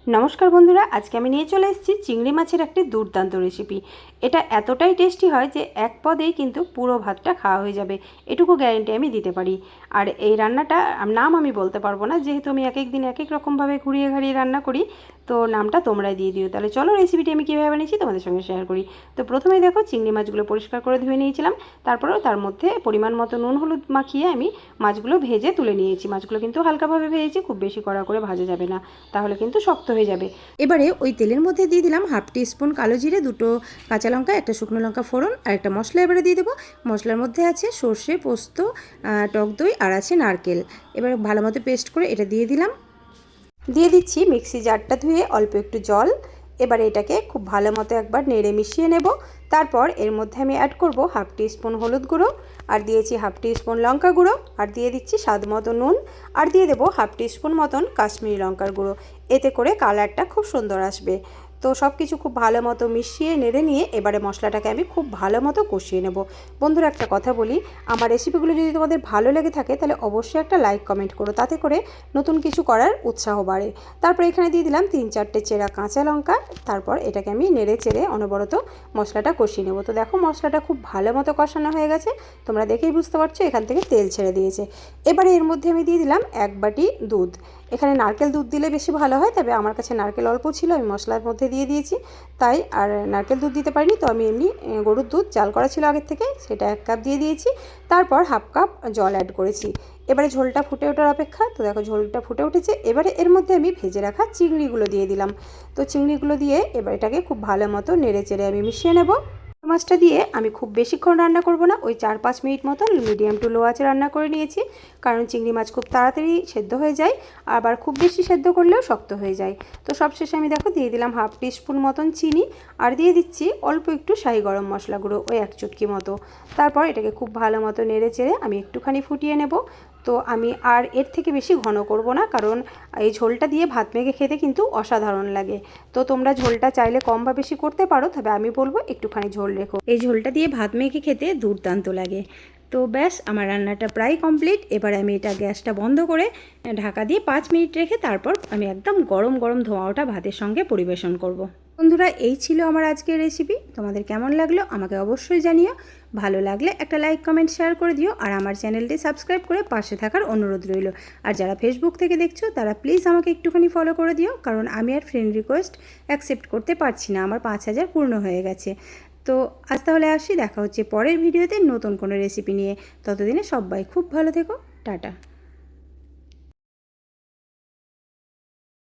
নমস্কার বন্ধুরা, আজকে আমি নিয়ে চলে এসেছি চিংড়ি মাছের একটি দুর্দান্ত রেসিপি। এটা এতটাই টেস্টি হয় যে এক পদেই কিন্তু পুরো ভাতটা খাওয়া হয়ে যাবে, এটুকু গ্যারেন্টি আমি দিতে পারি। আর এই রান্নাটা নাম আমি বলতে পারবো না, যেহেতু আমি এক এক দিন এক এক রকমভাবে ঘুরিয়ে ঘাড়িয়ে রান্না করি, তো নামটা তোমরাই দিয়ে দিও। তাহলে চলো রেসিপিটি আমি কীভাবে বানিয়েছি তোমাদের সঙ্গে শেয়ার করি। তো প্রথমেই দেখো, চিংড়ি মাছগুলো পরিষ্কার করে ধুয়ে নিয়েছিলাম। তারপরেও তার মধ্যে পরিমাণ মতো নুন হলুদ মাখিয়ে আমি মাছগুলো ভেজে তুলে নিয়েছি। মাছগুলো কিন্তু হালকাভাবে ভেজেছি, খুব বেশি কড়া করে ভাজা যাবে না, তাহলে কিন্তু শক্ত হয়ে যাবে। এবারে ওই তেলের মধ্যে দিয়ে দিলাম হাফ টিস্পুন কালো জিরে, দুটো কাঁচা লঙ্কা, একটা শুকনো লঙ্কা ফোড়ন আর একটা মশলা এবারে দিয়ে দেবো। মশলার মধ্যে আছে সর্ষে, পোস্ত, টক দই আর আছে নারকেল। এবারে ভালো মতো পেস্ট করে এটা দিয়ে দিলাম। দিয়ে দিচ্ছি মিক্সি জারটা ধুয়ে অল্প একটু জল। এবারে এটাকে খুব ভালো মতো একবার নেড়ে মিশিয়ে নেব। তারপর এর মধ্যে আমি অ্যাড করব হাফ টিস্পুন হলুদ গুঁড়ো, আর দিয়েছি হাফ টিস্পুন লঙ্কা গুঁড়ো, আর দিয়ে দিচ্ছি স্বাদ মতো নুন, আর দিয়ে দেবো হাফ টিস্পুন মতন কাশ্মীরি লঙ্কার গুঁড়ো। এতে করে কালারটা খুব সুন্দর আসবে। তো সব কিছু খুব ভালো মতো মিশিয়ে নেড়ে নিয়ে এবারে মশলাটাকে আমি খুব ভালো মতো কষিয়ে নেব। বন্ধুরা, একটা কথা বলি, আমার রেসিপিগুলো যদি তোমাদের ভালো লেগে থাকে তাহলে অবশ্যই একটা লাইক কমেন্ট করো, তাতে করে নতুন কিছু করার উৎসাহ বাড়ে। তারপর এখানে দিয়ে দিলাম 3-4টে চেরা কাঁচা লঙ্কা। তারপর এটাকে আমি নেড়ে চেড়ে অনবরত মশলাটা কষিয়ে নেব। তো দেখো, মশলাটা খুব ভালো মতো কষানো হয়ে গেছে, তোমরা দেখেই বুঝতে পারছো এখান থেকে তেল ছেড়ে দিয়েছে। এবারে এর মধ্যে আমি দিয়ে দিলাম 1 বাটি দুধ। এখানে নারকেল দুধ দিলে বেশি ভালো হয়, তবে আমার কাছে নারকেল অল্প ছিল, আমি মশলার মধ্যে দিয়ে দিয়েছি, তাই আর নারকেল দুধ দিতে পারিনি। তো আমি এমনি গরুর দুধ জাল করা ছিল আগের থেকে, সেটা 1 কাপ দিয়ে দিয়েছি। তারপর হাফ কাপ জল অ্যাড করেছি। এবারে ঝোলটা ফুটে ওঠার অপেক্ষা। তো দেখো, ঝোলটা ফুটে উঠেছে। এবারে এর মধ্যে আমি ভেজে রাখা চিংড়িগুলো দিয়ে দিলাম। তো চিংড়িগুলো দিয়ে এবার এটাকে খুব ভালো মতো নেড়ে চেড়ে আমি মিশিয়ে নেব। মাছটা দিয়ে আমি খুব বেশিক্ষণ রান্না করব না, ওই 4-5 মিনিট মতো মিডিয়াম টু লো আঁচে রান্না করে নিয়েছি, কারণ চিংড়ি মাছ খুব তাড়াতাড়ি সেদ্ধ হয়ে যায়, আবার খুব বেশি সেদ্ধ করলেও শক্ত হয়ে যায়। তো সবশেষে আমি দেখো দিয়ে দিলাম হাফ টিস্পুন মতন চিনি, আর দিয়ে দিচ্ছি অল্প একটু শাহি গরম মশলা গুঁড়ো, ওই 1 চুটকি মতো। তারপর এটাকে খুব ভালো মতো নেড়ে চেড়ে আমি একটুখানি ফুটিয়ে নেব। তো আমি আর এর থেকে বেশি ঘন করব না, কারণ এই ঝোলটা দিয়ে ভাত মেখে খেতে কিন্তু অসাধারণ লাগে। তো তোমরা ঝোলটা চাইলে কম বা বেশি করতে পারো, তবে আমি বলবো একটুখানি ঝোল রেখো, এই ঝোলটা দিয়ে ভাত মেখে খেতে দুর্দান্ত লাগে। তো ব্যাস, আমার রান্নাটা প্রায় কমপ্লিট। এবার আমি এটা গ্যাসটা বন্ধ করে ঢাকা দিয়ে 5 মিনিট রেখে তারপর আমি একদম গরম গরম ধোঁয়া ওঠা ভাতের সঙ্গে পরিবেশন করব। বন্ধুরা, এই ছিল আমার আজকের রেসিপি। তোমাদের কেমন লাগলো আমাকে অবশ্যই জানিও। ভালো লাগলে একটা লাইক কমেন্ট শেয়ার করে দিও, আর আমার চ্যানেলটি সাবস্ক্রাইব করে পাশে থাকার অনুরোধ রইল। আর যারা ফেসবুক থেকে দেখছো তারা প্লিজ আমাকে একটুখানি ফলো করে দিও, কারণ আমি আর ফ্রেন্ড রিকোয়েস্ট অ্যাকসেপ্ট করতে পারছি না, আমার 5000 পূর্ণ হয়ে গেছে। তো আজ তাহলে আসি, দেখা হচ্ছে পরের ভিডিওতে নতুন কোনো রেসিপি নিয়ে। ততদিনে সবাই খুব ভালো থেকো, টাটা।